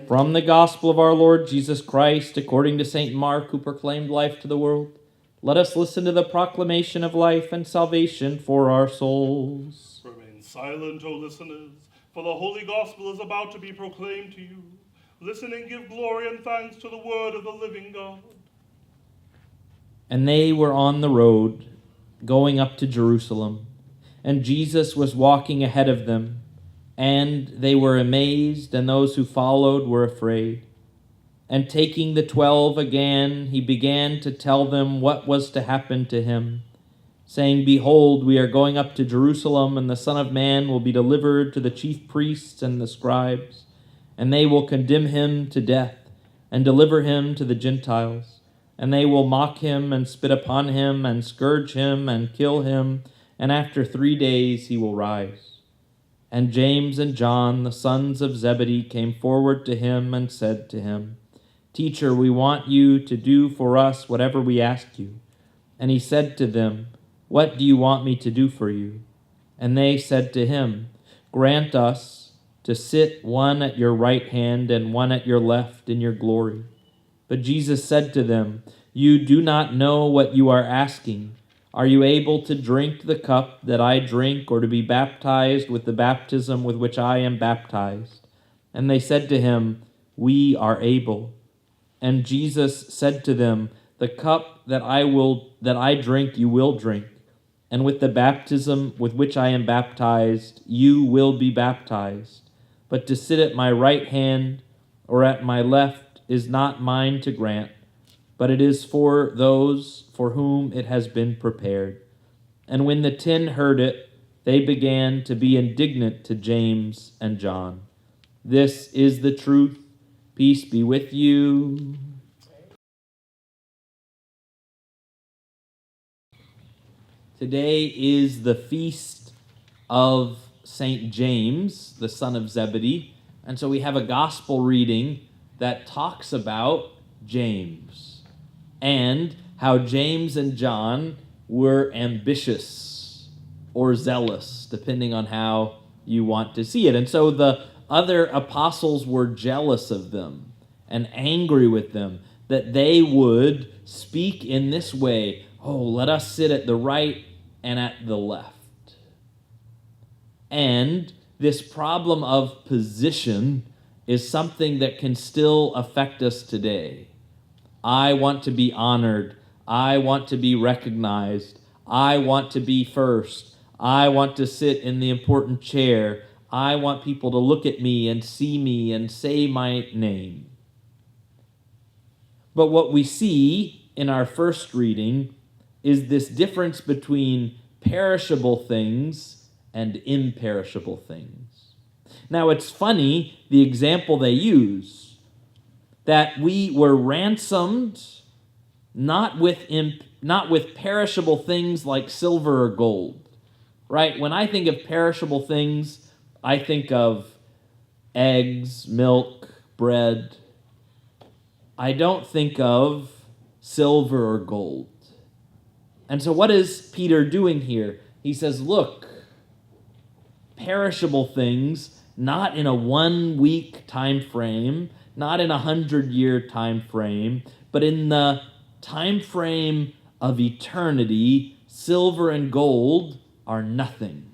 From the gospel of our Lord Jesus Christ, according to St. Mark, who proclaimed life to the world, let us listen to the proclamation of life and salvation for our souls. Remain silent, O listeners, for the holy gospel is about to be proclaimed to you. Listen and give glory and thanks to the word of the living God. And they were on the road, going up to Jerusalem, and Jesus was walking ahead of them, and they were amazed, and those who followed were afraid. And taking the 12 again, he began to tell them what was to happen to him, saying, Behold, we are going up to Jerusalem, and the Son of Man will be delivered to the chief priests and the scribes, and they will condemn him to death, and deliver him to the Gentiles. And they will mock him, and spit upon him, and scourge him, and kill him, and after 3 days he will rise. And James and John, the sons of Zebedee, came forward to him and said to him, Teacher, we want you to do for us whatever we ask you. And he said to them, What do you want me to do for you? And they said to him, Grant us to sit one at your right hand and one at your left in your glory. But Jesus said to them, You do not know what you are asking. Are you able to drink the cup that I drink, or to be baptized with the baptism with which I am baptized? And they said to him, We are able. And Jesus said to them, The cup that I drink you will drink, and with the baptism with which I am baptized you will be baptized. But to sit at my right hand or at my left is not mine to grant, but it is for those for whom it has been prepared. And when the 10 heard it, they began to be indignant to James and John. This is the truth. Peace be with you. Today is the feast of St. James, the son of Zebedee, and so we have a gospel reading that talks about James and how James and John were ambitious or zealous, depending on how you want to see it. And so the other apostles were jealous of them and angry with them that they would speak in this way, Oh, let us sit at the right and at the left. And this problem of position is something that can still affect us today. I want to be honored. I want to be recognized. I want to be first. I want to sit in the important chair. I want people to look at me and see me and say my name. But what we see in our first reading is this difference between perishable things and imperishable things. Now, it's funny, the example they use, that we were ransomed not with perishable things like silver or gold, right? When I think of perishable things, I think of eggs, milk, bread. I don't think of silver or gold. And so what is Peter doing here? He says, look, perishable things, not in a 1 week time frame, not in a 100-year time frame, but in the time frame of eternity, silver and gold are nothing.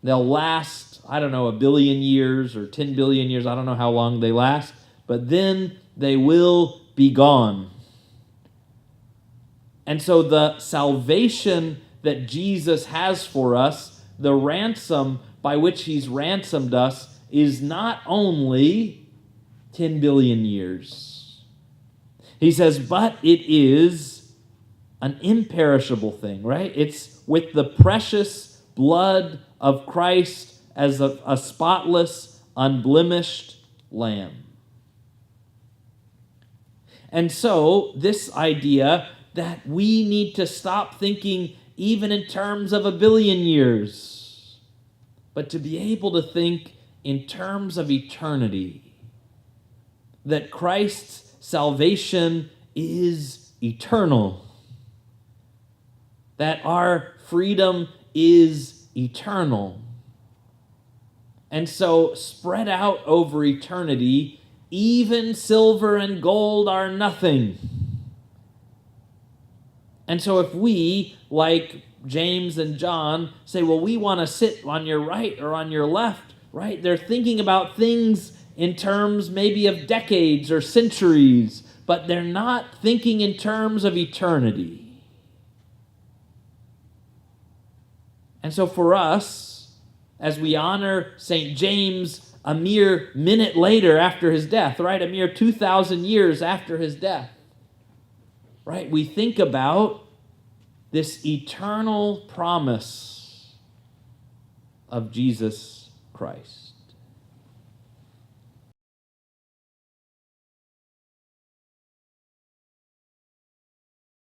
They'll last, 1 billion years or 10 billion years, I don't know how long they last, but then they will be gone. And so the salvation that Jesus has for us, the ransom by which he's ransomed us, is not only 10 billion years. He says, but it is an imperishable thing, right? It's with the precious blood of Christ as a spotless, unblemished lamb. And so this idea that we need to stop thinking even in terms of 1 billion years, but to be able to think in terms of eternity, that Christ's salvation is eternal, that our freedom is eternal. And so, spread out over eternity, even silver and gold are nothing. And so if we, like James and John, say, well, we want to sit on your right or on your left, right? They're thinking about things in terms maybe of decades or centuries, but they're not thinking in terms of eternity. And so for us, as we honor St. James a mere minute later after his death, right? A mere 2,000 years after his death, right? We think about this eternal promise of Jesus Christ.